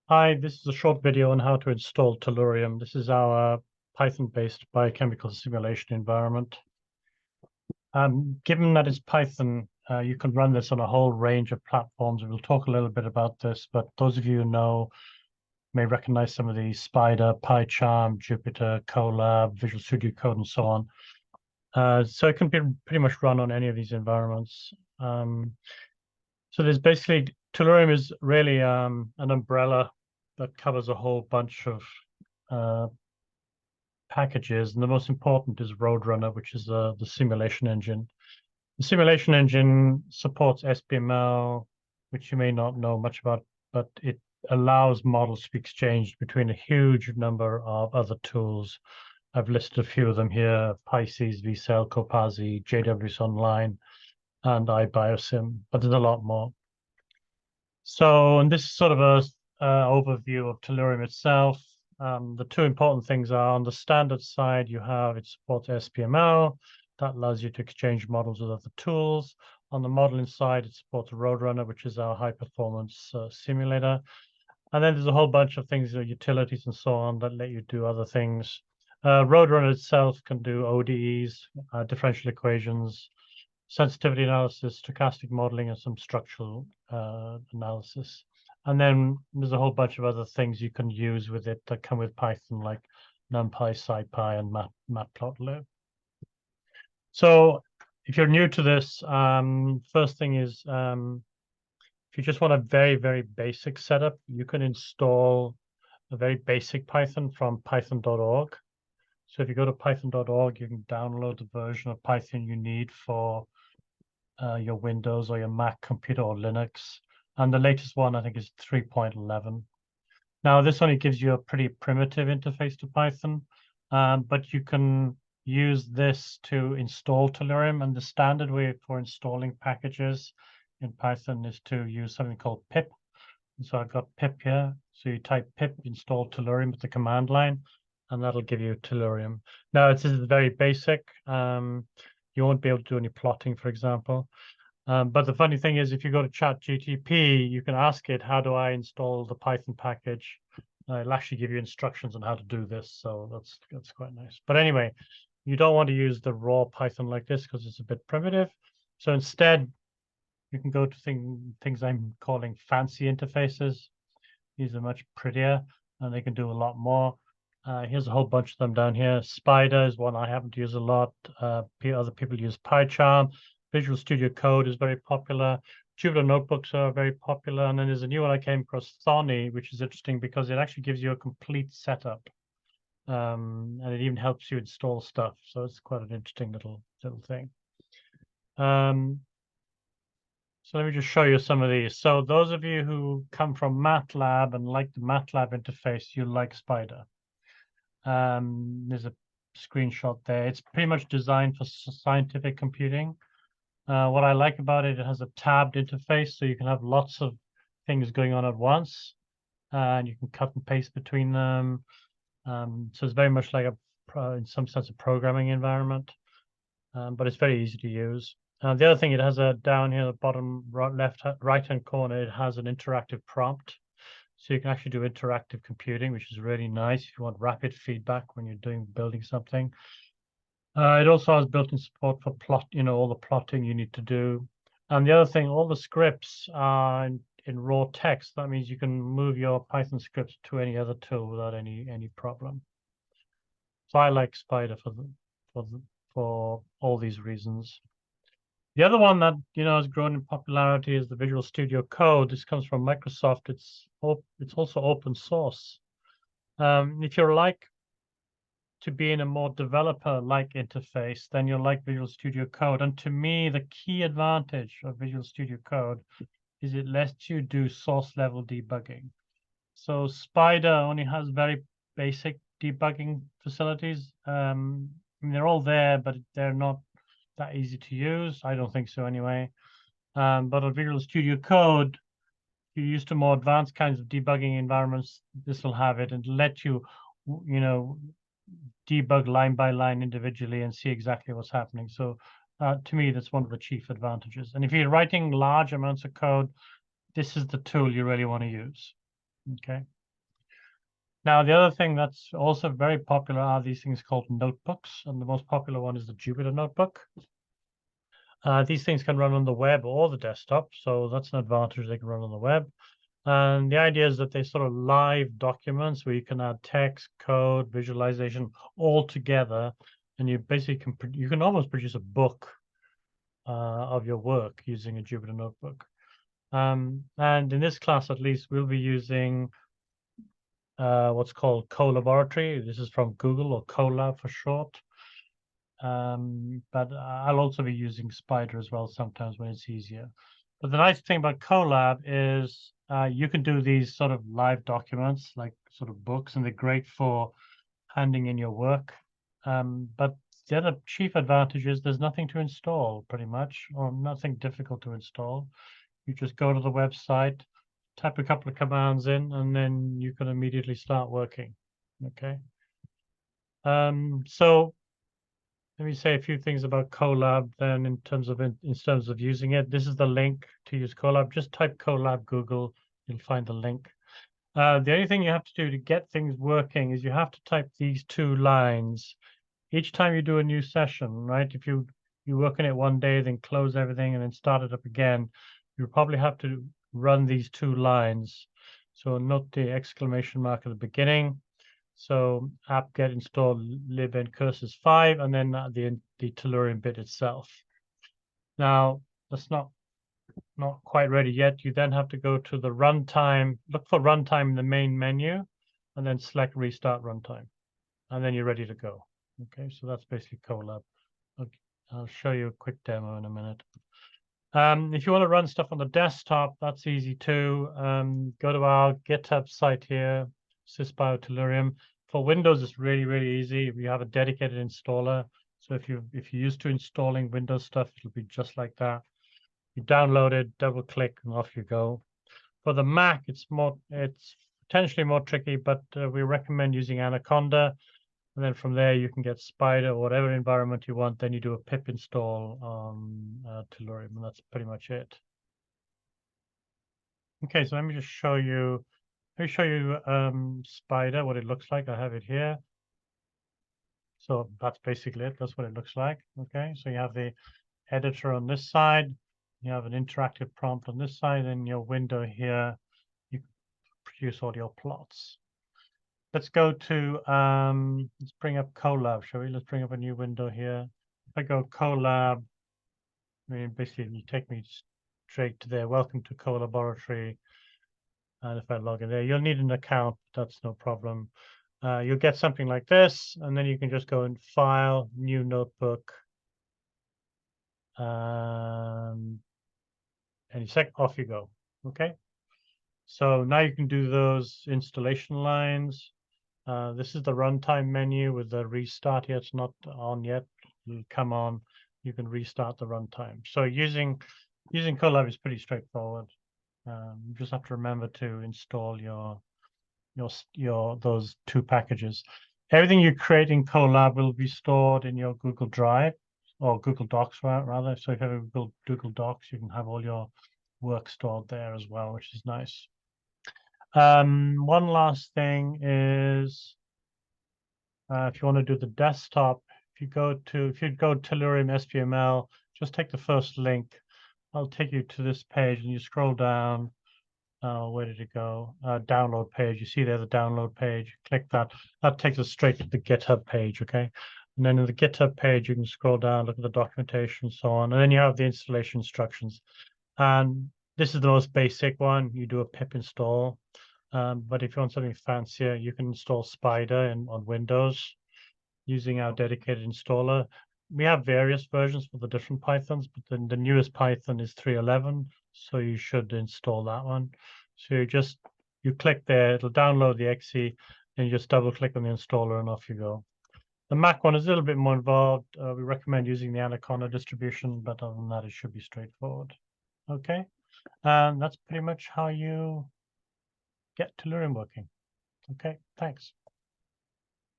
Hi, this is a short video on how to install Tellurium. This is our Python-based biochemical simulation environment. Given that it's Python, you can run this on a whole range of platforms. We'll talk a little bit about this, but those of you who know may recognize some of these: Spider, PyCharm, Jupyter, Colab, Visual Studio Code, and so on. So it can be pretty much run on any of these environments. So there's basically, Tellurium is really an umbrella that covers a whole bunch of packages, and the most important is Roadrunner, which is the simulation engine. The simulation engine supports SPML, which you may not know much about, but it allows models to be exchanged between a huge number of other tools. I've listed a few of them here: Pisces, vCell, Copasi, JWS Online, and iBiosim, but there's a lot more. So, and this is sort of a overview of Tellurium itself. The two important things are, on the standard side, you have, it supports SPML. That allows you to exchange models with other tools. On the modeling side, it supports Roadrunner, which is our high-performance simulator. And then there's a whole bunch of things, utilities and so on, that let you do other things. Roadrunner itself can do ODEs, differential equations, sensitivity analysis, stochastic modeling, and some structural analysis. And then there's a whole bunch of other things you can use with it that come with Python, like NumPy, SciPy, and Matplotlib. So if you're new to this, first thing is, if you just want a very, very basic setup, you can install a very basic Python from python.org. So if you go to python.org, you can download the version of Python you need for your Windows or your Mac computer or Linux. And the latest one, I think, is 3.11. Now, this only gives you a pretty primitive interface to Python, but you can use this to install Tellurium. And the standard way for installing packages in Python is to use something called pip. And so I've got pip here. So you type pip install Tellurium with the command line, and that'll give you Tellurium. Now, this is very basic. You won't be able to do any plotting, for example. But the funny thing is, if you go to ChatGPT, you can ask it, how do I install the Python package? It'll actually give you instructions on how to do this. So that's quite nice. But anyway, you don't want to use the raw Python like this because it's a bit primitive. So instead, you can go to things I'm calling fancy interfaces. These are much prettier and they can do a lot more. Here's a whole bunch of them down here. Spider is one I happen to use a lot. Other people use PyCharm. Visual Studio Code is very popular. Jupyter notebooks are very popular. And then there's a new one I came across, Thorny, which is interesting because it actually gives you a complete setup. And it even helps you install stuff. So it's quite an interesting little thing. So let me just show you some of these. So those of you who come from MATLAB and like the MATLAB interface, you like Spider. There's a screenshot there. It's pretty much designed for scientific computing. What I like about it, it has a tabbed interface, so you can have lots of things going on at once, and you can cut and paste between them. So it's very much like in some sense, a programming environment, but it's very easy to use. The other thing, it has down here, the bottom right-hand corner, it has an interactive prompt. So you can actually do interactive computing, which is really nice if you want rapid feedback when you're building something. It also has built-in support for all the plotting you need to do. And the other thing, all the scripts are in raw text. That means you can move your Python scripts to any other tool without any problem. So I like Spider for all these reasons. The other one that has grown in popularity is the Visual Studio Code. This comes from Microsoft. It's also open source. If you're like to be in a more developer-like interface, then you'll like Visual Studio Code. And to me, the key advantage of Visual Studio Code is it lets you do source level debugging. So Spider only has very basic debugging facilities. They're all there, but they're not that easy to use. I don't think so anyway. But on Visual Studio Code, if you're used to more advanced kinds of debugging environments, this will have it and let you, debug line by line individually and see exactly what's happening. So to me, that's one of the chief advantages. And if you're writing large amounts of code, this is the tool you really want to use. Okay. Now, the other thing that's also very popular are these things called notebooks, and the most popular one is the Jupyter Notebook. These things can run on the web or the desktop, so that's an advantage. They can run on the web. And the idea is that they sort of live documents where you can add text, code, visualization all together, and you basically you can almost produce a book of your work using a Jupyter Notebook. And in this class, at least, we'll be using what's called Colaboratory. This is from Google, or Colab for short. But I'll also be using Spider as well sometimes when it's easier. But the nice thing about Colab is you can do these sort of live documents, like sort of books, and they're great for handing in your work. But the other chief advantage is there's nothing to install, pretty much, or nothing difficult to install. You just go to the website, type a couple of commands in, and then you can immediately start working. Okay. So let me say a few things about Colab then in terms of using it. This is the link to use Colab. Just type Colab Google, you'll find the link. The only thing you have to do to get things working is you have to type these 2 lines each time you do a new session, right? If you work on it one day, then close everything and then start it up again, you probably have to run these 2 lines. So note the exclamation mark at the beginning. So apt-get install libn curses 5, and then the Tellurium bit itself. Now that's not quite ready yet. You then have to go to the runtime, look for runtime in the main menu, and then select restart runtime, and then you're ready to go. Okay, so that's basically Colab. Okay, I'll show you a quick demo in a minute. If you want to run stuff on the desktop, that's easy too. Go to our GitHub site here, SysBio Tellurium. For Windows, it's really, really easy. We have a dedicated installer. So if you're used to installing Windows stuff, it'll be just like that. You download it, double click, and off you go. For the Mac, it's potentially more tricky, but we recommend using Anaconda. And then from there, you can get Spider or whatever environment you want. Then you do a pip install on Tellurium, and that's pretty much it. Okay, so let me just show you. Let me show you Spider, what it looks like. I have it here. So that's basically it. That's what it looks like. Okay, so you have the editor on this side. You have an interactive prompt on this side, and your window here. You produce all your plots. Let's go to, let's bring up Colab, shall we? Let's bring up a new window here. If I go Colab, I mean, basically you take me straight to there. Welcome to Colaboratory. And if I log in there, you'll need an account. That's no problem. You'll get something like this, and then you can just go in File, New Notebook. And off you go. Okay. So now you can do those installation lines. This is the runtime menu with the restart here. It's not on yet. It'll come on. You can restart the runtime. So using Colab is pretty straightforward. You just have to remember to install those 2 packages. Everything you create in Colab will be stored in your Google Drive or Google Docs rather. So if you have a Google Docs, you can have all your work stored there as well, which is nice. One last thing is if you want to do the desktop, if you go Tellurium SPML, just take the first link. I'll take you to this page, and you scroll down. Where did it go? Download page. You see there the download page. Click that. That takes us straight to the GitHub page. Okay, and then in the GitHub page, you can scroll down, look at the documentation, and so on, and then you have the installation instructions. And this is the most basic one. You do a pip install. But if you want something fancier, you can install Spider on Windows using our dedicated installer. We have various versions for the different Pythons, but then the newest Python is 3.11, so you should install that one. So you click there, it'll download the exe, and you just double click on the installer and off you go. The Mac one is a little bit more involved. We recommend using the Anaconda distribution, but other than that, it should be straightforward. Okay, and that's pretty much how you get Tellurium working. Okay, thanks.